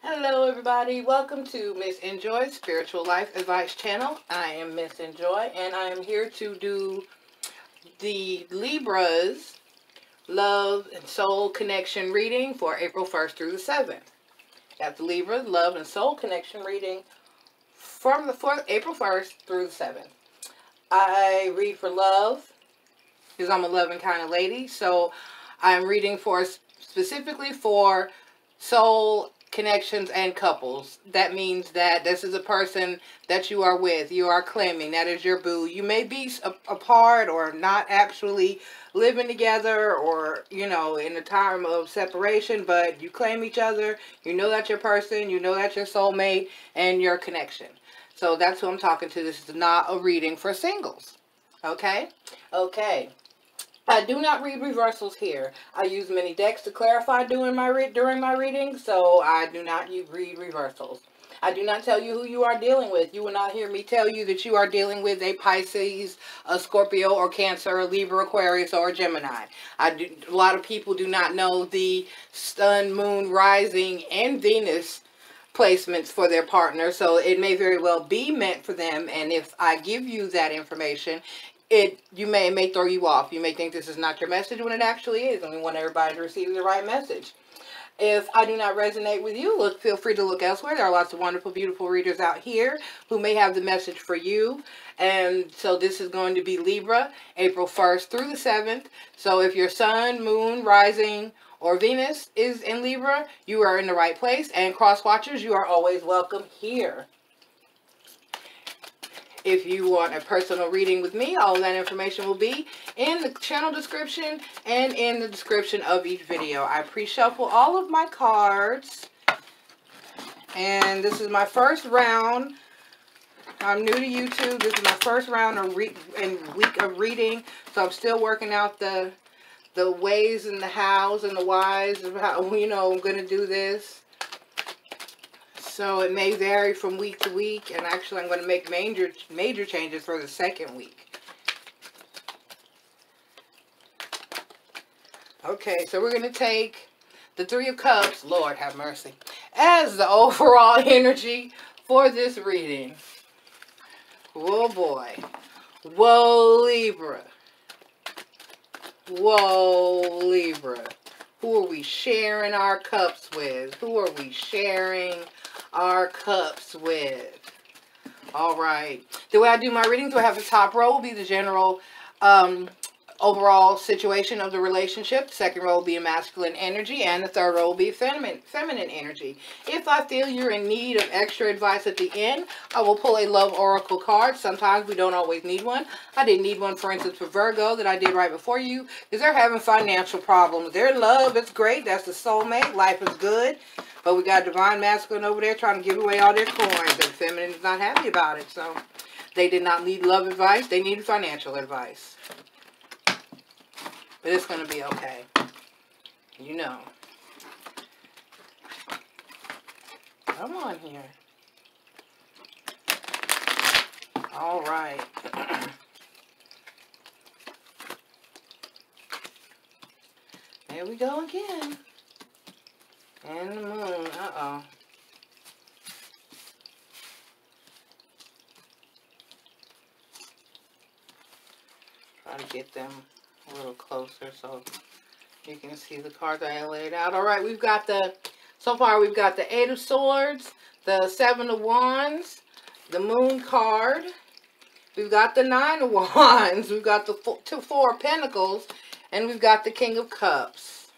Hello everybody, welcome to Miss Enjoy's Spiritual Life Advice channel. I am Miss Enjoy and I am here to do the Libra's Love and Soul Connection reading for April 1st through the 7th. Got the Libra Love and Soul Connection reading from April 1st through the 7th. I read for love because I'm a loving kind of lady, so I'm reading specifically for soul connections and couples. That means that this is a person that you are with, you are claiming, that is your boo. You may be apart or not actually living together, or in a time of separation, but you claim each other. You know that's your person, you know that's your soulmate and your connection. So that's who I'm talking to. This is not a reading for singles. Okay. I do not read reversals here. I use many decks to clarify during my reading, so I do not read reversals. I do not tell you who you are dealing with. You will not hear me tell you that you are dealing with a Pisces, a Scorpio, or Cancer, a Libra, Aquarius, or a Gemini. A lot of people do not know the Sun, Moon, Rising, and Venus placements for their partner, so it may very well be meant for them. And if I give you that information, it may throw you off. You may think this is not your message when it actually is, and we want everybody to receive the right message. If I do not resonate with you, feel free to look elsewhere. There are lots of wonderful, beautiful readers out here who may have the message for you. And so this is going to be Libra, April 1st through the 7th. So if your Sun, Moon, Rising, or Venus is in Libra, you are in the right place. And cross watchers, you are always welcome here. If you want a personal reading with me, all of that information will be in the channel description and in the description of each video. I pre-shuffle all of my cards. And this is my first round. I'm new to YouTube. This is my first round of week of reading. So I'm still working out the ways and the hows and the whys of how, I'm going to do this. So it may vary from week to week, and actually I'm going to make major changes for the second week. Okay, so we're going to take the Three of Cups, Lord have mercy, as the overall energy for this reading. Oh boy. Whoa, Libra. Whoa, Libra. Who are we sharing our cups with? Who are we sharing our cups with? All right. The way I do my readings, I have the top row will be the general overall situation of the relationship. The second row will be a masculine energy, and the third row will be feminine energy. If I feel you're in need of extra advice at the end, I will pull a love oracle card. Sometimes we don't always need one. I didn't need one, for instance, for Virgo that I did right before you, because they're having financial problems. Their love is great. That's the soulmate. Life is good. But we got divine masculine over there trying to give away all their coins, and feminine is not happy about it. So they did not need love advice. They needed financial advice. But it's going to be okay. You know. Come on here. All right. There we go again. And the moon. Uh-oh. Try to get them a little closer so you can see the cards I laid out. All right, so far we've got the Eight of Swords, the Seven of Wands, the Moon card. We've got the Nine of Wands. We've got the Four of Pentacles, and we've got the King of Cups.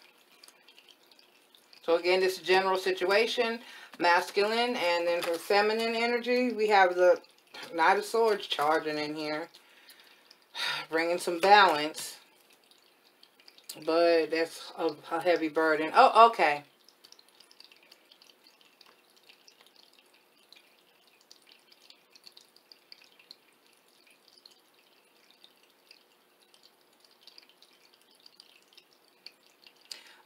So again, this is a general situation, masculine, and then for feminine energy, we have the Knight of Swords charging in here, bringing some balance. But that's a heavy burden. Oh, okay.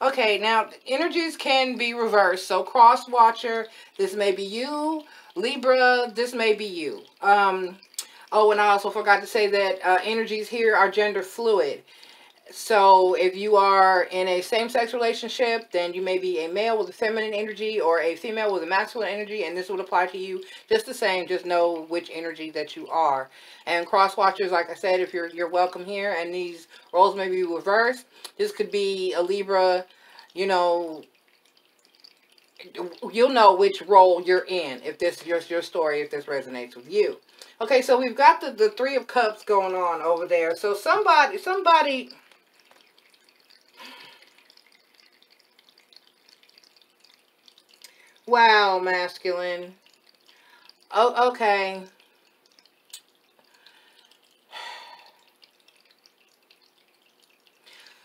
Okay, now energies can be reversed. So cross watcher, this may be you. Libra, this may be you. Oh, and I also forgot to say that energies here are gender fluid. So if you are in a same-sex relationship, then you may be a male with a feminine energy or a female with a masculine energy, and this would apply to you just the same. Just know which energy that you are. And cross watchers, like I said, if you're welcome here, and these roles may be reversed. This could be a Libra, you know, you'll know which role you're in if this is your story, if this resonates with you. Okay, so we've got the Three of Cups going on over there. So somebody. Wow, masculine. Oh, okay.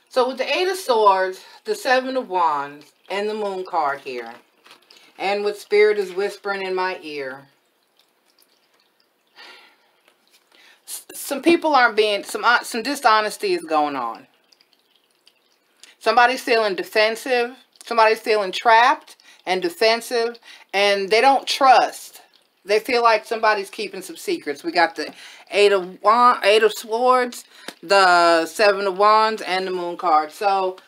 So with the Eight of Swords, the Seven of Wands, and the Moon card here, and what Spirit is whispering in my ear, some people aren't being, some dishonesty is going on. Somebody's feeling defensive. Somebody's feeling trapped and defensive, and they don't trust. They feel like somebody's keeping some secrets. We got the Eight of Swords, the Seven of Wands, and the Moon card. So,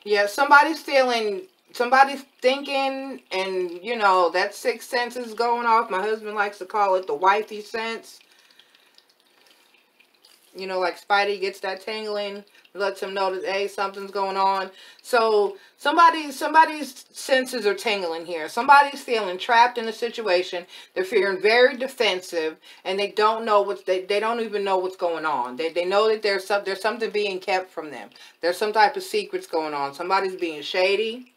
yeah, somebody's thinking, and, you know, that sixth sense is going off. My husband likes to call it the wifey sense. You know, like Spidey gets that tingling, lets him know that, hey, something's going on. So somebody's senses are tingling here. Somebody's feeling trapped in a situation. They're feeling very defensive, and they don't know they don't even know what's going on. They know that there's something being kept from them. There's some type of secrets going on. Somebody's being shady,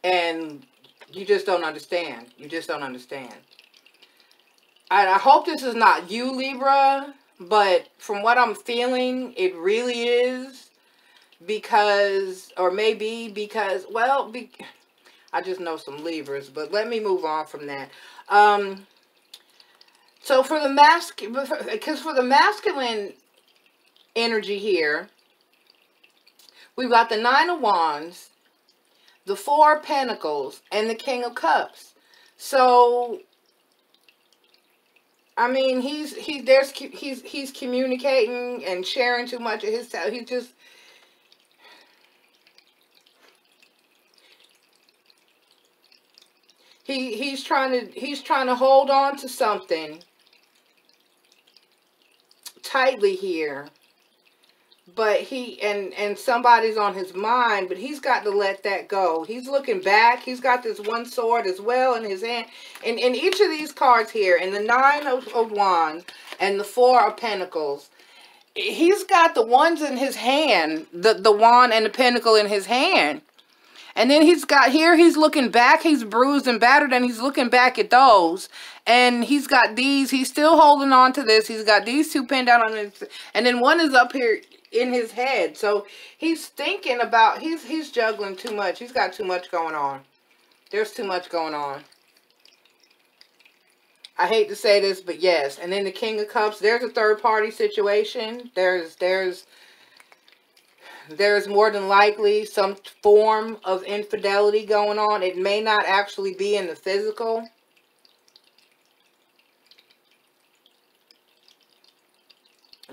and you just don't understand. You just don't understand. I hope this is not you, Libra. But from what I'm feeling, it really is because, or maybe because, well, I just know some Libras, but let me move on from that. So for the masculine energy here, we've got the Nine of Wands, the Four of Pentacles, and the King of Cups. So, I mean, he's communicating and sharing too much of his time. He's trying to hold on to something tightly here. But and somebody's on his mind, but he's got to let that go. He's looking back. He's got this one sword as well in his hand. And in each of these cards here, in the Nine of Wands and the Four of Pentacles, he's got the wands in his hand, the wand and the pentacle in his hand. And then he's looking back, he's bruised and battered, and he's looking back at those. And he's got these, he's still holding on to this. He's got these two pinned down on his, and then one is up here in his head. So he's thinking about, he's juggling too much. He's got too much going on. There's too much going on. I hate to say this, but yes. And then the King of Cups, there's a third party situation. There's more than likely some form of infidelity going on. It may not actually be in the physical.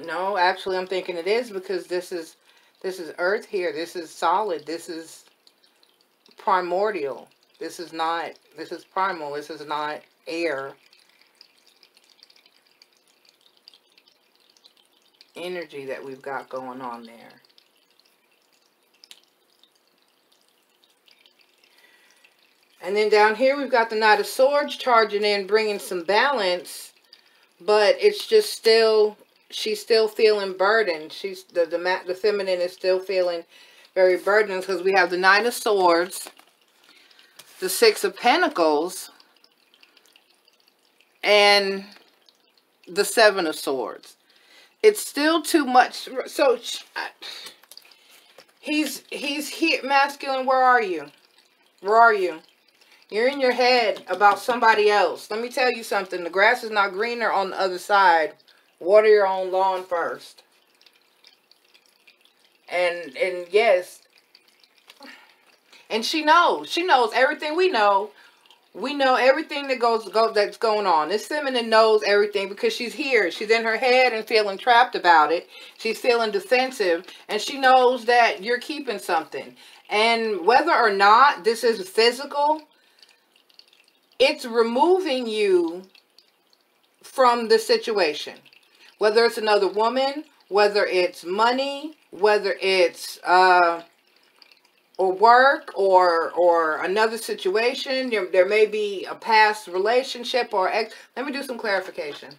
No, actually I'm thinking it is, because this is earth here. This is solid. This is primordial. This is primal. This is not air. Energy that we've got going on there. And then down here we've got the Knight of Swords charging in, bringing some balance, but it's just still, she's still feeling burdened. She's the feminine is still feeling very burdened, because we have the Knight of Swords, the Six of Pentacles, and the Seven of Swords. It's still too much. So he's here, masculine. Where are you? Where are you? You're in your head about somebody else. Let me tell you something. The grass is not greener on the other side. Water your own lawn first. And yes. And she knows. She knows everything we know. We know everything that's going on. This feminine knows everything because she's here. She's in her head and feeling trapped about it. She's feeling defensive, and she knows that you're keeping something. And whether or not this is physical, it's removing you from the situation. Whether it's another woman, whether it's money, whether it's or work or another situation. There may be a past relationship or ex. Let me do some clarification.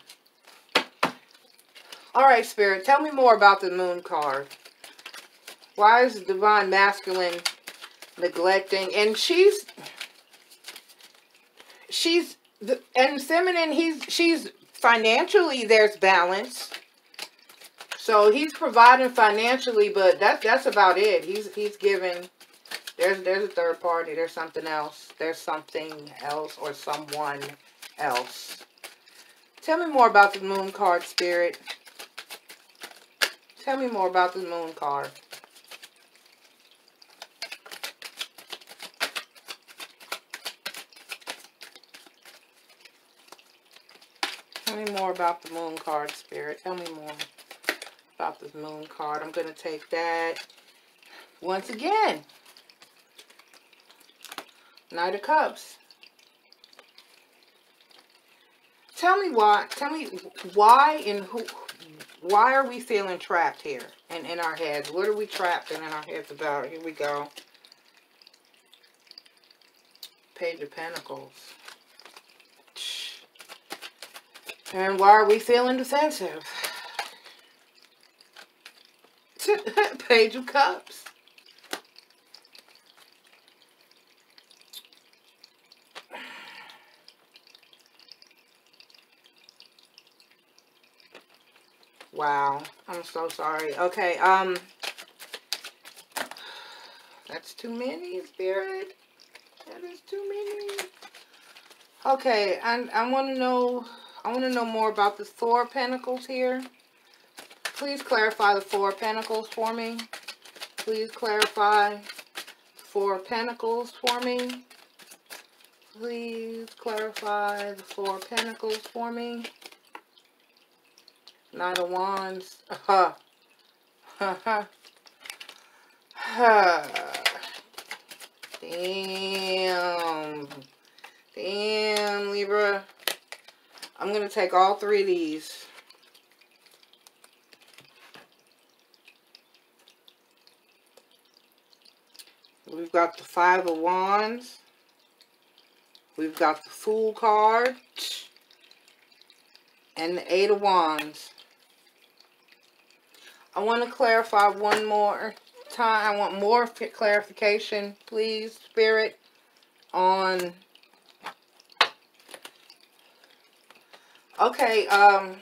All right, Spirit, tell me more about the Moon card. Why is the Divine Masculine neglecting? And and feminine, she's financially, there's balance. So he's providing financially, but that's about it. He's giving. There's a third party. There's something else. There's something else or someone else. Tell me more about the Moon card, Spirit. Tell me more about the Moon card. Tell me more about the Moon card, Spirit. Tell me more about this Moon card. I'm going to take that once again. Knight of Cups. Tell me why and who, why are we feeling trapped here and in our heads? What are we trapped in our heads about? Here we go. Page of Pentacles. And why are we feeling defensive? Page of Cups. Wow, I'm so sorry. Okay, that's too many, Spirit. That is too many. Okay, I want to know more about the Four of Pentacles here. Please clarify the Four of Pentacles for me. Please clarify the Four of Pentacles for me. Please clarify the Four of Pentacles for me. Knight of Wands. Damn. Damn, Libra. I'm going to take all three of these. We've got the Five of Wands. We've got the Fool card. And the Eight of Wands. I want to clarify one more time. I want more clarification, please, Spirit, on... Okay, oh,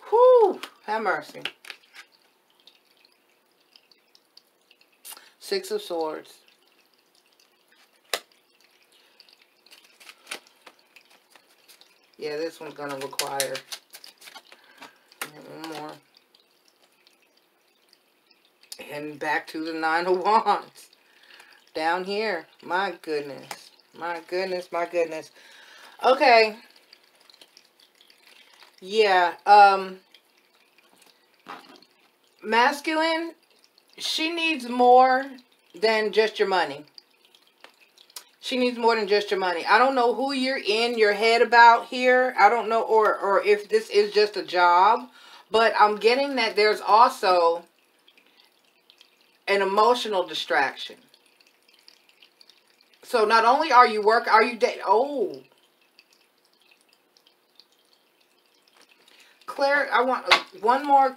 whew, have mercy. Six of Swords. Yeah, this one's going to require one more. And back to the Nine of Wands. Down here. My goodness. My goodness, my goodness. Okay. Yeah, masculine, she needs more than just your money. She needs more than just your money. I don't know who you're in your head about here. I don't know, or if this is just a job. But I'm getting that there's also an emotional distraction. So not only are you dating? Oh. I want one more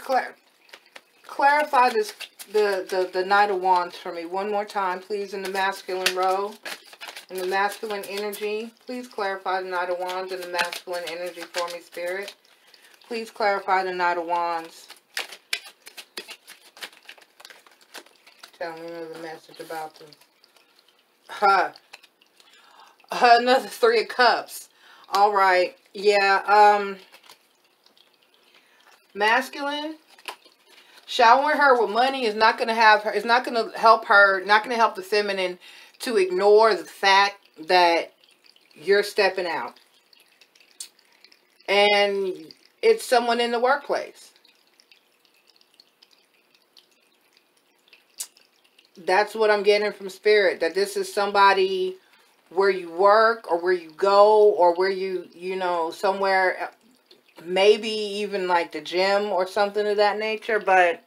clarify this the Knight of Wands for me one more time, please, in the masculine row, in the masculine energy. Please clarify the Knight of Wands in the masculine energy for me, Spirit. Please clarify the Knight of Wands. Tell me another message about them. Another Three of Cups. All right. Yeah. Masculine, showering her with money is not going to have her, it's not going to help her, not going to help the feminine to ignore the fact that you're stepping out. And it's someone in the workplace. That's what I'm getting from Spirit. That this is somebody where you work or where you go or where you know, somewhere, maybe even like the gym or something of that nature. But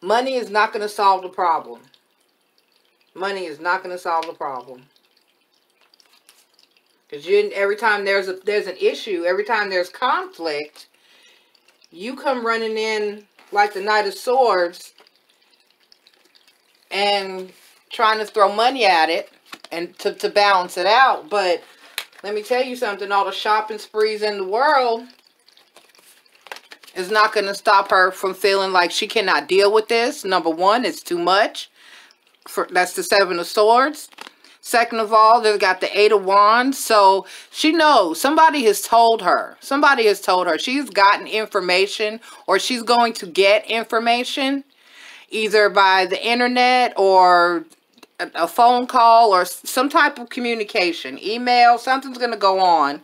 money is not going to solve the problem. Money is not going to solve the problem. Because every time there's an issue, every time there's conflict, you come running in like the Knight of Swords and trying to throw money at it and to balance it out. But let me tell you something, all the shopping sprees in the world is not going to stop her from feeling like she cannot deal with this. Number one, it's too much. That's the Seven of Swords. Second of all, they've got the Eight of Wands. So she knows. Somebody has told her. Somebody has told her. She's gotten information, or she's going to get information either by the internet or a phone call or some type of communication. Email, something's going to go on.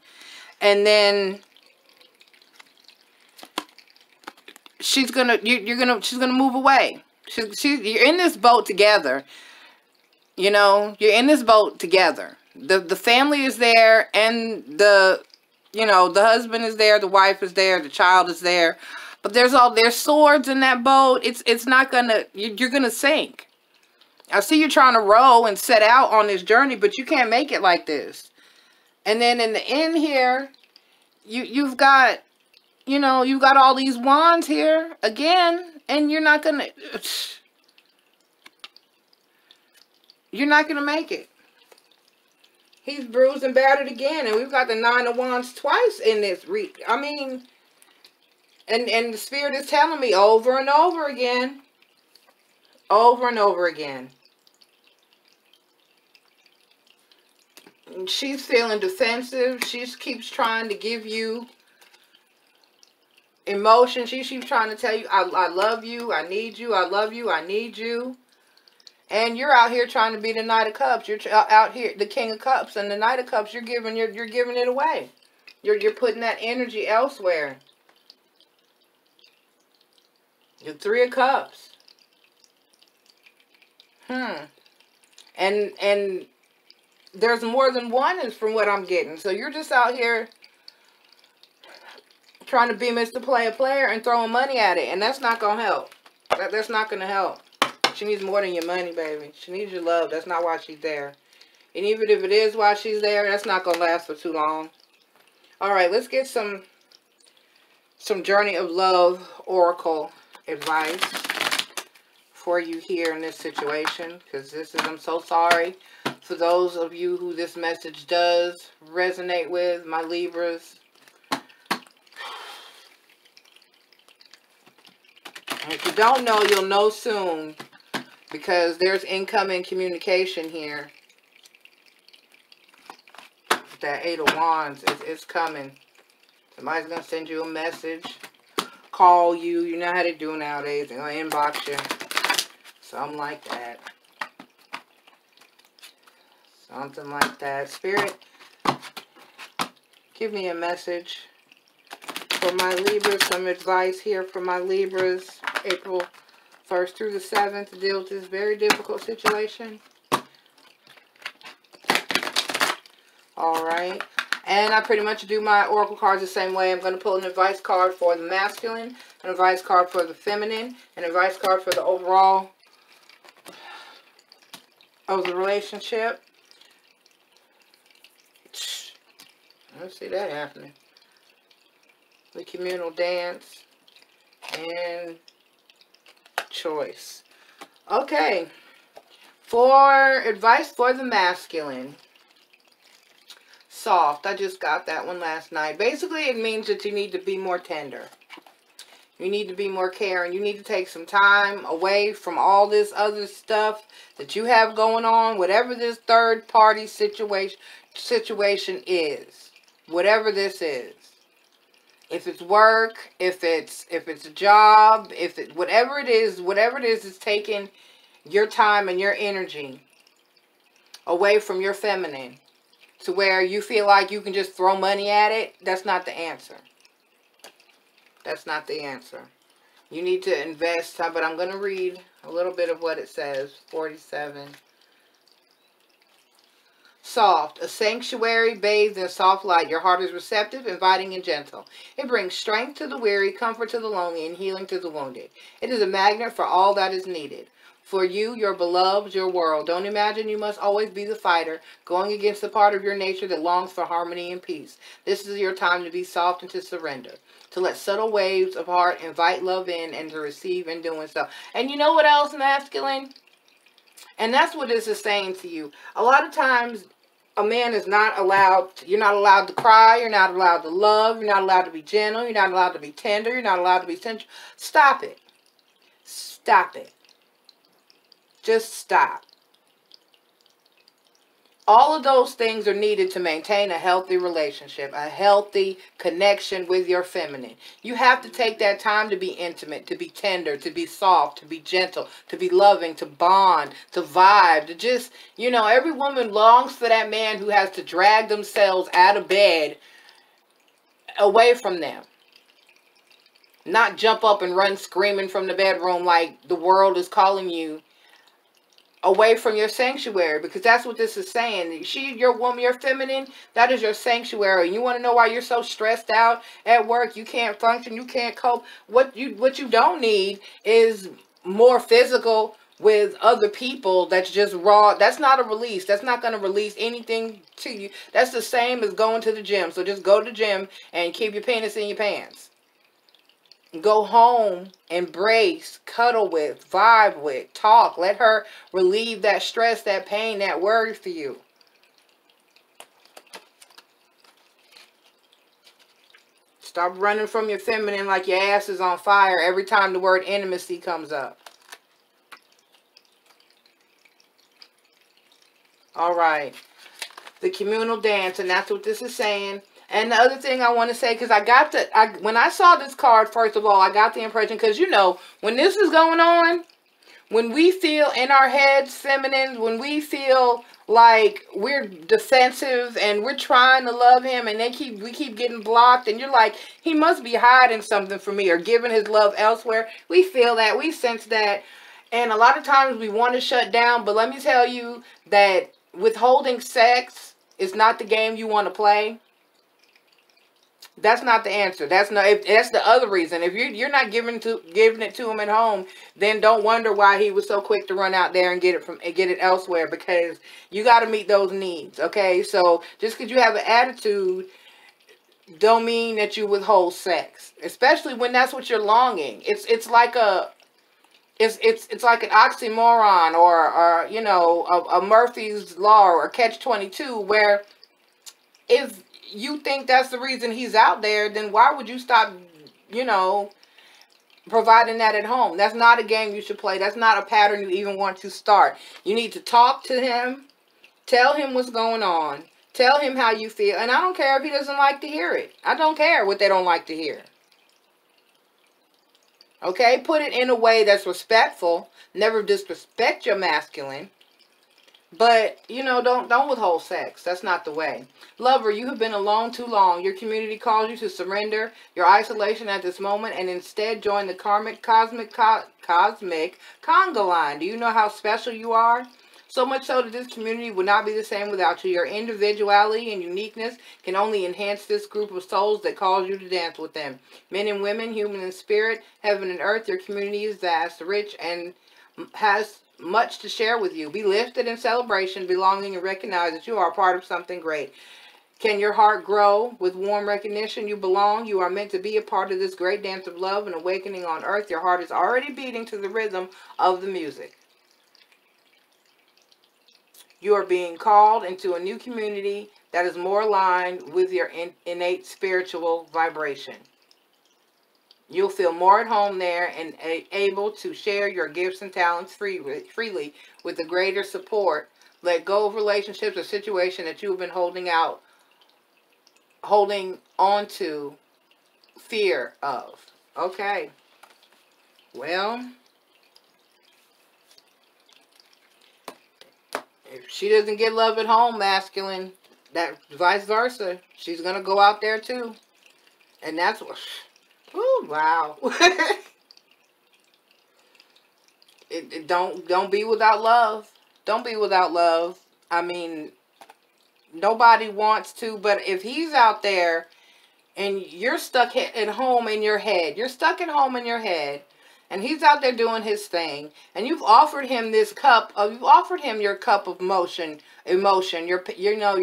And then she's going to move away. You're in this boat together. You know, you're in this boat together. The family is there, and the husband is there, the wife is there, the child is there. But there's swords in that boat. It's not gonna, you're gonna sink. I see you trying to row and set out on this journey, but you can't make it like this. And then in the end here, you've got all these wands here again, and you're not gonna make it. He's bruised and battered again, and we've got the Nine of Wands twice in this I mean, and the Spirit is telling me over and over again. Over and over again. She's feeling defensive. She keeps trying to give you emotion. She keeps trying to tell you, I love you, I need you, I love you, I need you. And you're out here trying to be the Knight of Cups. You're out here, the King of Cups, and the Knight of Cups. You're giving it away. You're putting that energy elsewhere. The Three of Cups. And there's more than one, is from what I'm getting. So you're just out here trying to be Mr. Player and throwing money at it, and that's not gonna help. That's not gonna help. She needs more than your money, baby. She needs your love. That's not why she's there. And even if it is why she's there, that's not going to last for too long. All right, let's get some Journey of Love Oracle advice for you here in this situation. Because I'm so sorry for those of you who this message does resonate with, my Libras. And if you don't know, you'll know soon. Because there's incoming communication here. That Eight of Wands is coming. Somebody's going to send you a message. Call you. You know how they do nowadays. They're going to inbox you. Something like that. Something like that. Spirit, give me a message for my Libras. Some advice here for my Libras. April 1st through the 7th to deal with this very difficult situation. Alright. And I pretty much do my oracle cards the same way. I'm going to pull an advice card for the masculine, an advice card for the feminine, an advice card for the overall of the relationship. I don't see that happening. The communal dance and choice. Okay. For advice for the masculine. Soft. I just got that one last night. Basically, it means that you need to be more tender. You need to be more caring. You need to take some time away from all this other stuff that you have going on. Whatever this third party situation is. Whatever this is. If it's work, if it's a job, whatever it is is taking your time and your energy. away from your feminine to where you feel like you can just throw money at it, that's not the answer. That's not the answer. You need to invest, but I'm going to read a little bit of what it says. 47. Soft, a sanctuary bathed in soft light. Your heart is receptive, inviting, and gentle. It brings strength to the weary, comfort to the lonely, and healing to the wounded. It is a magnet for all that is needed. For you, your beloved, your world. Don't imagine you must always be the fighter, going against the part of your nature that longs for harmony and peace. This is your time to be soft and to surrender, to let subtle waves of heart invite love in and to receive in doing so. And you know what else, masculine? And that's what this is saying to you. A lot of times, a man is not allowed, you're not allowed to cry, you're not allowed to love, you're not allowed to be gentle, you're not allowed to be tender, you're not allowed to be sensual. Stop it. Stop it. Just stop. All of those things are needed to maintain a healthy relationship, a healthy connection with your feminine. You have to take that time to be intimate, to be tender, to be soft, to be gentle, to be loving, to bond, to vibe, to just, you know, every woman longs for that man who has to drag themselves out of bed away from them. Not jump up and run screaming from the bedroom like the world is calling you away from your sanctuary, because that's what this is saying. Your woman, your feminine, that is your sanctuary. You want to know why you're so stressed out at work? You can't function, you can't cope. What you don't need is more physical with other people that's just raw. That's not a release. That's not going to release anything to you. That's the same as going to the gym. So just go to the gym and keep your penis in your pants. Go home, embrace, cuddle with, vibe with, talk. Let her relieve that stress, that pain, that worry for you. Stop running from your feminine like your ass is on fire every time the word intimacy comes up. All right. The communal dance, and that's what this is saying. And the other thing I want to say, because when I saw this card, first of all, I got the impression, because you know, when this is going on, when we feel in our heads feminine, when we feel like we're defensive and we're trying to love him and we keep getting blocked, and you're like, he must be hiding something from me or giving his love elsewhere. We feel that, we sense that, and a lot of times we want to shut down. But let me tell you that withholding sex is not the game you want to play. That's not the answer. That's the other reason. If you're not giving it to him at home, then don't wonder why he was so quick to run out there and get it elsewhere, because you got to meet those needs. Okay, so just because you have an attitude, don't mean that you withhold sex, especially when that's what you're longing. It's like it's like an oxymoron, or you know, a Murphy's Law, or a catch-22, where if you think that's the reason he's out there, then why would you stop, you know, providing that at home? That's not a game you should play. That's not a pattern you even want to start. You need to talk to him, tell him what's going on, tell him how you feel, and I don't care if he doesn't like to hear it. I don't care what they don't like to hear. Okay, put it in a way that's respectful. Never disrespect your masculine. But, you know, don't withhold sex. That's not the way. Lover, you have been alone too long. Your community calls you to surrender your isolation at this moment and instead join the cosmic conga line. Do you know how special you are? So much so that this community would not be the same without you. Your individuality and uniqueness can only enhance this group of souls that calls you to dance with them. Men and women, human and spirit, heaven and earth, your community is vast, rich, and has much to share with you. Be lifted in celebration, belonging, and recognize that you are a part of something great. Can your heart grow with warm recognition? You belong. You are meant to be a part of this great dance of love and awakening on earth. Your heart is already beating to the rhythm of the music. You are being called into a new community that is more aligned with your innate spiritual vibration. You'll feel more at home there and able to share your gifts and talents freely with the greater support. Let go of relationships or situations that you have been holding on to fear of. Okay. Well, If she doesn't get love at home, masculine, that vice versa, she's going to go out there too. And that's what, ooh, wow. Don't be without love. Don't be without love. I mean, nobody wants to, but if he's out there and you're stuck at home in your head, you're stuck at home in your head, and he's out there doing his thing, and you've offered him this cup of, you've offered him your cup of emotion, your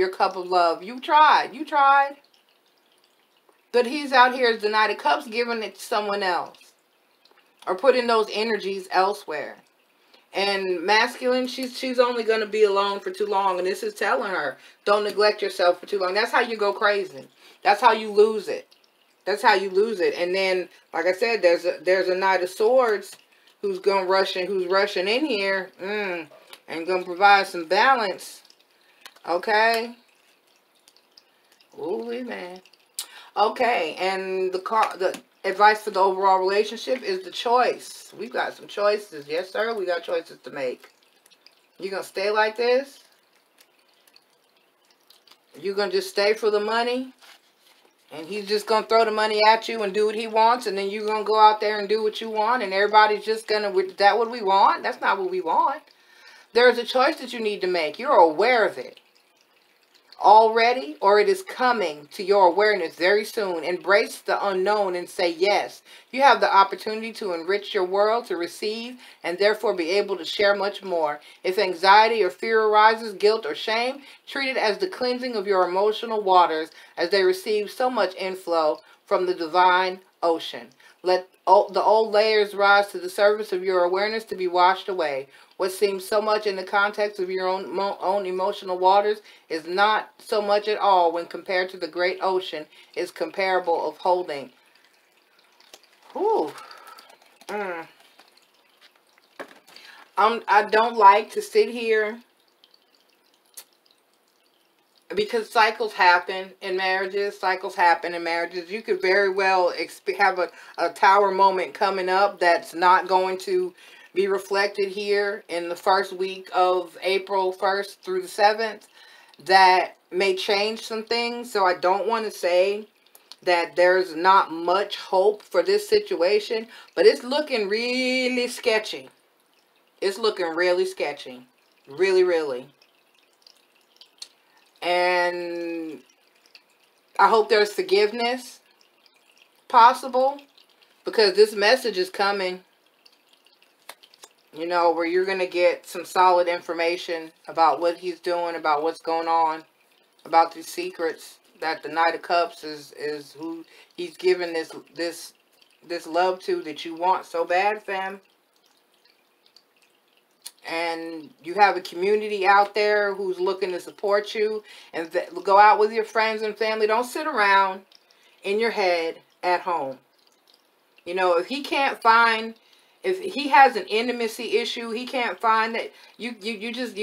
cup of love. You tried, but he's out here as the Knight of Cups, giving it to someone else, or putting those energies elsewhere. And masculine, she's only going to be alone for too long, and this is telling her, don't neglect yourself for too long. That's how you go crazy. That's how you lose it. That's how you lose it. And then, like I said, there's a Knight of Swords who's rushing in here, and gonna provide some balance. Okay. Ooh, man. Okay, and the advice for the overall relationship is the choice. We've got some choices. Yes, sir. We got choices to make. You gonna stay like this? You gonna just stay for the money? And he's just going to throw the money at you and do what he wants. And then you're going to go out there and do what you want. And everybody's just going to, is that what we want? That's not what we want. There's a choice that you need to make. You're aware of it already, or it is coming to your awareness very soon. Embrace the unknown and say yes. You have the opportunity to enrich your world, to receive, and therefore be able to share much more. If anxiety or fear arises, guilt or shame, treat it as the cleansing of your emotional waters, as they receive so much inflow from the divine ocean. Let the old layers rise to the surface of your awareness to be washed away. What seems so much in the context of your own emotional waters is not so much at all when compared to the great ocean is comparable of holding. Whew. I don't like to sit here, because cycles happen in marriages. You could very well have a tower moment coming up that's not going to be reflected here in the first week of April 1st through the 7th. That may change some things. So I don't want to say that there's not much hope for this situation, but it's looking really sketchy. It's looking really sketchy. Really, really. And I hope there's forgiveness possible, because this message is coming, you know, where you're going to get some solid information about what he's doing, about what's going on, about these secrets that the Knight of Cups is who he's giving this love to that you want so bad, fam. And you have a community out there who's looking to support you, and go out with your friends and family. Don't sit around in your head at home. You know, if he can't find, if he has an intimacy issue, he can't find that, you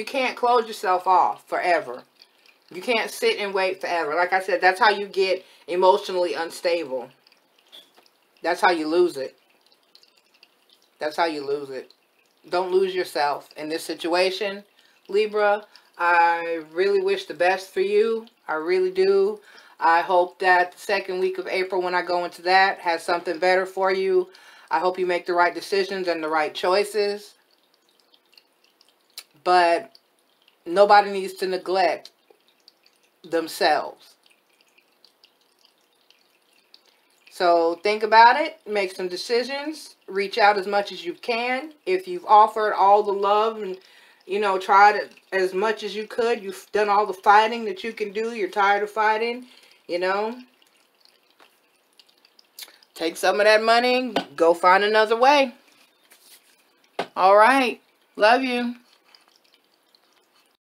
can't close yourself off forever. You can't sit and wait forever. Like I said, that's how you get emotionally unstable. That's how you lose it. That's how you lose it. Don't lose yourself in this situation, Libra. I really wish the best for you. I really do. I hope that the second week of April, when I go into that, has something better for you. I hope you make the right decisions and the right choices. But nobody needs to neglect themselves. So think about it, make some decisions, reach out as much as you can. If you've offered all the love and, you know, tried it as much as you could, you've done all the fighting that you can do, you're tired of fighting, you know, take some of that money, go find another way. All right, love you.